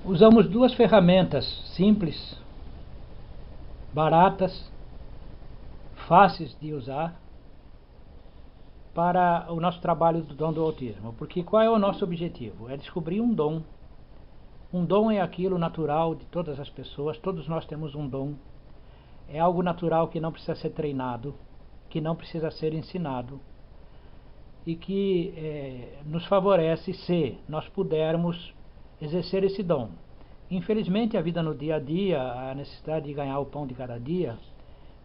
Usamos duas ferramentas simples, baratas, fáceis de usar para o nosso trabalho do dom do autismo. Porque qual é o nosso objetivo? É descobrir um dom. Um dom é aquilo natural de todas as pessoas, todos nós temos um dom. É algo natural que não precisa ser treinado, que não precisa ser ensinado e que nos favorece se nós pudermos exercer esse dom. Infelizmente, a vida no dia a dia, a necessidade de ganhar o pão de cada dia,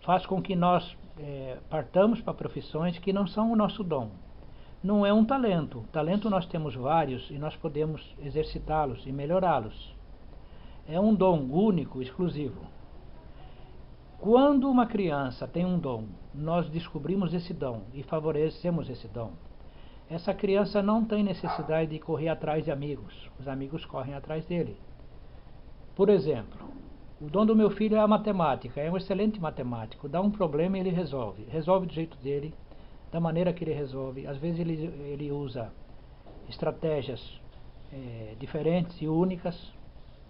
faz com que nós partamos para profissões que não são o nosso dom. Não é um talento. Talento nós temos vários e nós podemos exercitá-los e melhorá-los. É um dom único, exclusivo. Quando uma criança tem um dom, nós descobrimos esse dom e favorecemos esse dom. Essa criança não tem necessidade de correr atrás de amigos. Os amigos correm atrás dele. Por exemplo, o dom do meu filho é a matemática. É um excelente matemático. Dá um problema e ele resolve. Resolve do jeito dele, da maneira que ele resolve. Às vezes ele usa estratégias diferentes e únicas,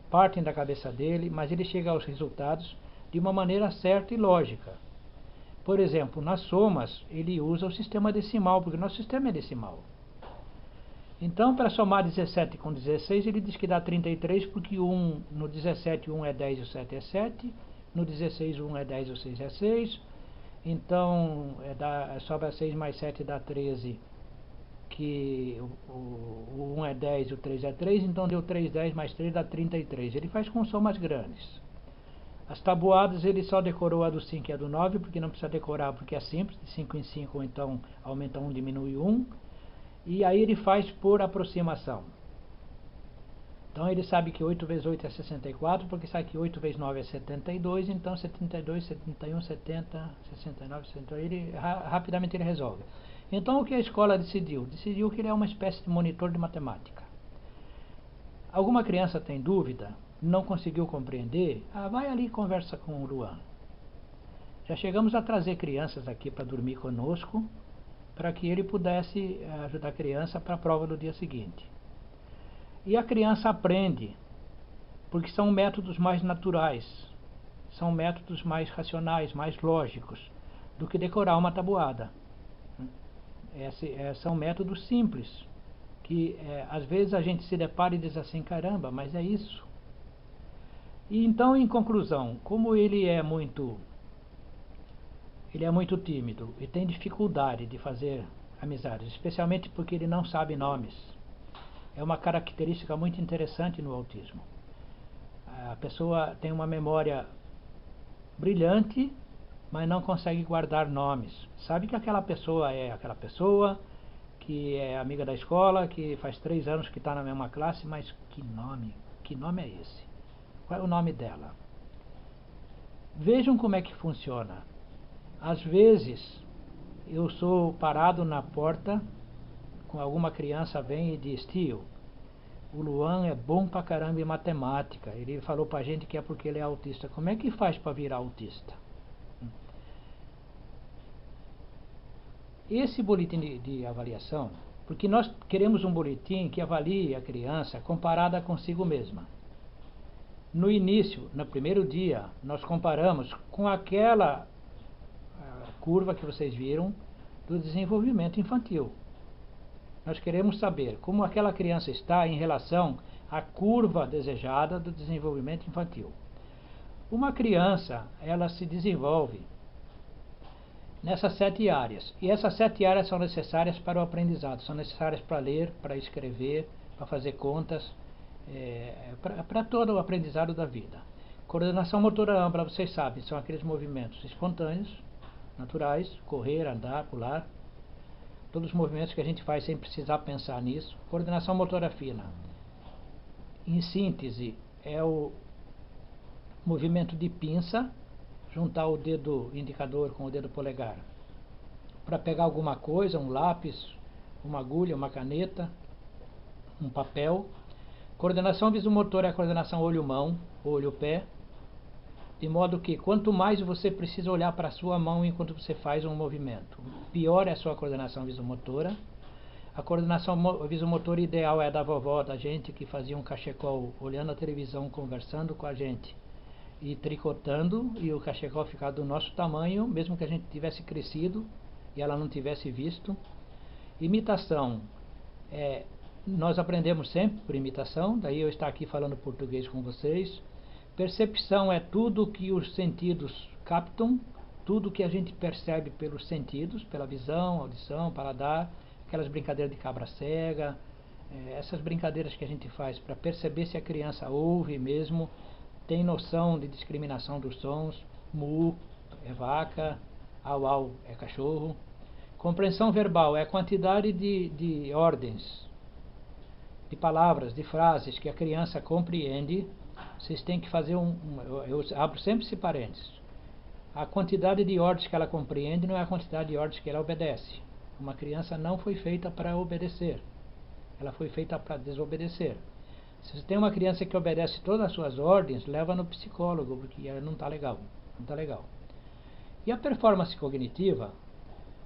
partem da cabeça dele, mas ele chega aos resultados de uma maneira certa e lógica. Por exemplo, nas somas, ele usa o sistema decimal, porque o nosso sistema é decimal. Então, para somar 17 com 16, ele diz que dá 33, porque no 17 1 é 10 e o 7 é 7, no 16 1 é 10 e o 6 é 6, então sobra 6 mais 7 dá 13, que o 1 é 10 e o 3 é 3, então deu 3, 10 mais 3 dá 33. Ele faz com somas grandes. As tabuadas ele só decorou a do 5 e a do 9, porque não precisa decorar, porque é simples, de 5 em 5, então aumenta 1, diminui 1. E aí ele faz por aproximação. Então ele sabe que 8 vezes 8 é 64, porque sabe que 8 vezes 9 é 72, então 72, 71, 70, 69, 71, rapidamente ele resolve. Então o que a escola decidiu? Decidiu que ele é uma espécie de monitor de matemática. Alguma criança tem dúvida? Não conseguiu compreender? Vai ali e conversa com o Luan. Já chegamos a trazer crianças aqui para dormir conosco, para que ele pudesse ajudar a criança para a prova do dia seguinte. E a criança aprende, porque são métodos mais naturais, são métodos mais racionais, mais lógicos, do que decorar uma tabuada. São métodos simples, que às vezes a gente se depara e diz assim, caramba, mas é isso. E então, em conclusão, como ele é muito tímido e tem dificuldade de fazer amizades, especialmente porque ele não sabe nomes. É uma característica muito interessante no autismo. A pessoa tem uma memória brilhante, mas não consegue guardar nomes. Sabe que aquela pessoa é aquela pessoa, que é amiga da escola, que faz 3 anos que está na mesma classe, mas que nome é esse? Qual é o nome dela? Vejam como é que funciona. Às vezes, eu sou parado na porta, com alguma criança vem e diz, tio, o Luan é bom pra caramba em matemática. Ele falou pra gente que é porque ele é autista. Como é que faz para virar autista? Esse boletim de avaliação, porque nós queremos um boletim que avalie a criança comparada consigo mesma. No início, no primeiro dia, nós comparamos com aquela curva que vocês viram do desenvolvimento infantil. Nós queremos saber como aquela criança está em relação à curva desejada do desenvolvimento infantil. Uma criança, ela se desenvolve nessas 7 áreas. E essas 7 áreas são necessárias para o aprendizado. São necessárias para ler, para escrever, para fazer contas, para todo o aprendizado da vida. Coordenação motora ampla, vocês sabem, são aqueles movimentos espontâneos, naturais, correr, andar, pular, todos os movimentos que a gente faz sem precisar pensar nisso. Coordenação motora fina, em síntese, é o movimento de pinça, juntar o dedo indicador com o dedo polegar para pegar alguma coisa, um lápis, uma agulha, uma caneta, um papel. Coordenação visomotora é a coordenação olho-mão, olho-pé, de modo que quanto mais você precisa olhar para a sua mão enquanto você faz um movimento, pior é a sua coordenação visomotora. A coordenação visomotora ideal é da vovó, da gente, que fazia um cachecol olhando a televisão, conversando com a gente e tricotando, e o cachecol ficava do nosso tamanho, mesmo que a gente tivesse crescido e ela não tivesse visto. Imitação, nós aprendemos sempre por imitação, daí eu estar aqui falando português com vocês. Percepção é tudo que os sentidos captam, tudo que a gente percebe pelos sentidos, pela visão, audição, paladar, aquelas brincadeiras de cabra cega, essas brincadeiras que a gente faz para perceber se a criança ouve mesmo, tem noção de discriminação dos sons. Mu é vaca, au au é cachorro. Compreensão verbal é a quantidade de ordens, de palavras, de frases que a criança compreende. Vocês têm que fazer eu abro sempre esse parênteses. A quantidade de ordens que ela compreende não é a quantidade de ordens que ela obedece. Uma criança não foi feita para obedecer, ela foi feita para desobedecer. Se você tem uma criança que obedece todas as suas ordens, leva no psicólogo, porque ela não está legal, não está legal. E a performance cognitiva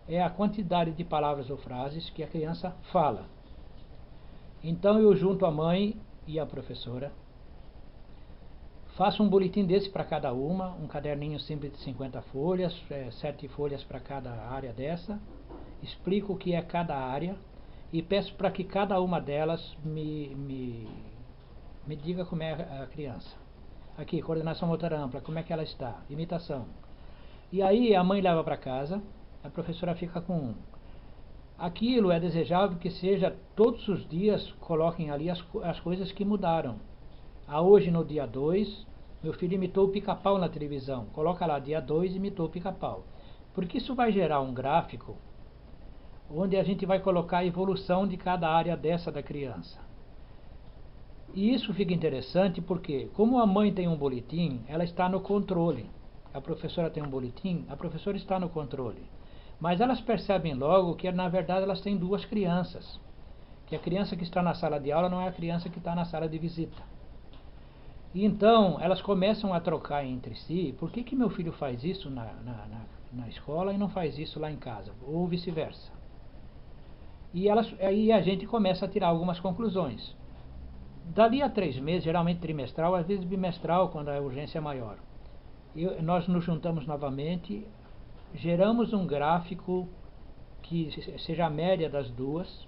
é a quantidade de palavras ou frases que a criança fala. Então eu junto a mãe e a professora, faço um boletim desse para cada uma, um caderninho simples de 50 folhas, 7 folhas para cada área dessa, explico o que é cada área e peço para que cada uma delas me diga como é a criança. Aqui, coordenação motora ampla, como é que ela está? Imitação. E aí a mãe leva para casa, a professora fica com um. Aquilo é desejável que seja todos os dias, coloquem ali as coisas que mudaram. Hoje, no dia 2, meu filho imitou o pica-pau na televisão. Coloca lá, dia 2 imitou o pica-pau. Porque isso vai gerar um gráfico onde a gente vai colocar a evolução de cada área dessa da criança. E isso fica interessante porque, como a mãe tem um boletim, ela está no controle. A professora tem um boletim, a professora está no controle. Mas elas percebem logo que, na verdade, elas têm duas crianças. Que a criança que está na sala de aula não é a criança que está na sala de visita. E então, elas começam a trocar entre si. Por que meu filho faz isso na escola e não faz isso lá em casa? Ou vice-versa. E aí a gente começa a tirar algumas conclusões. Dali a 3 meses, geralmente trimestral, às vezes bimestral, quando a urgência é maior. Nós nos juntamos novamente, geramos um gráfico que seja a média das duas,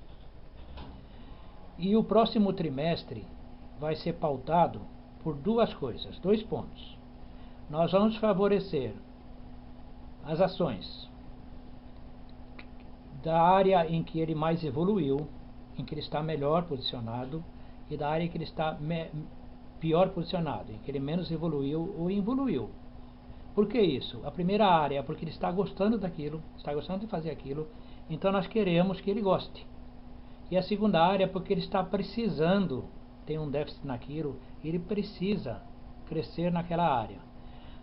e o próximo trimestre vai ser pautado por duas coisas, 2 pontos. Nós vamos favorecer as ações da área em que ele mais evoluiu, em que ele está melhor posicionado, e da área em que ele está pior posicionado, em que ele menos evoluiu ou involuiu. Por que isso? A primeira área é porque ele está gostando daquilo, está gostando de fazer aquilo, então nós queremos que ele goste. E a segunda área é porque ele está precisando, tem um déficit naquilo, ele precisa crescer naquela área.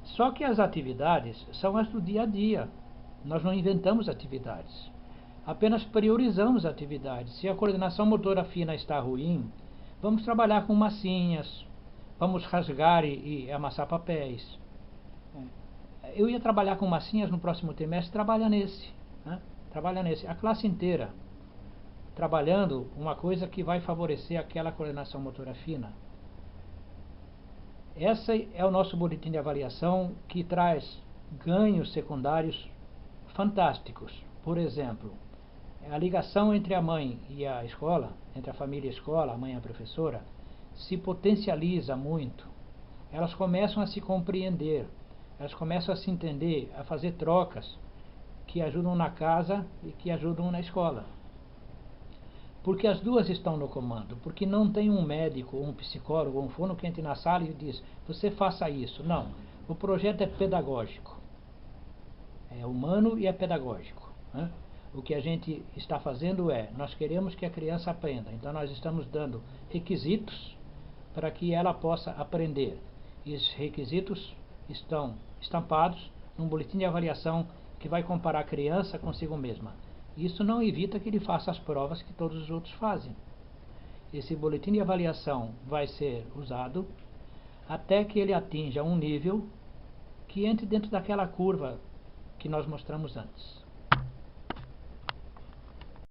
Só que as atividades são as do dia a dia, nós não inventamos atividades, apenas priorizamos atividades. Se a coordenação motora fina está ruim, vamos trabalhar com massinhas, vamos rasgar e amassar papéis. Eu ia trabalhar com massinhas no próximo trimestre, trabalha nesse. Trabalha nesse. A classe inteira trabalhando uma coisa que vai favorecer aquela coordenação motora fina. Esse é o nosso boletim de avaliação, que traz ganhos secundários fantásticos. Por exemplo, a ligação entre a mãe e a escola, entre a família e a escola, a mãe e a professora, se potencializa muito. Elas começam a se compreender, elas começam a se entender, a fazer trocas que ajudam na casa e que ajudam na escola. Porque as duas estão no comando, porque não tem um médico, um psicólogo, um fono que entre na sala e diz, você faça isso. Não, o projeto é pedagógico, é humano e é pedagógico. O que a gente está fazendo nós queremos que a criança aprenda, então nós estamos dando requisitos para que ela possa aprender. E esses requisitos estão estampados num boletim de avaliação que vai comparar a criança consigo mesma. Isso não evita que ele faça as provas que todos os outros fazem. Esse boletim de avaliação vai ser usado até que ele atinja um nível que entre dentro daquela curva que nós mostramos antes.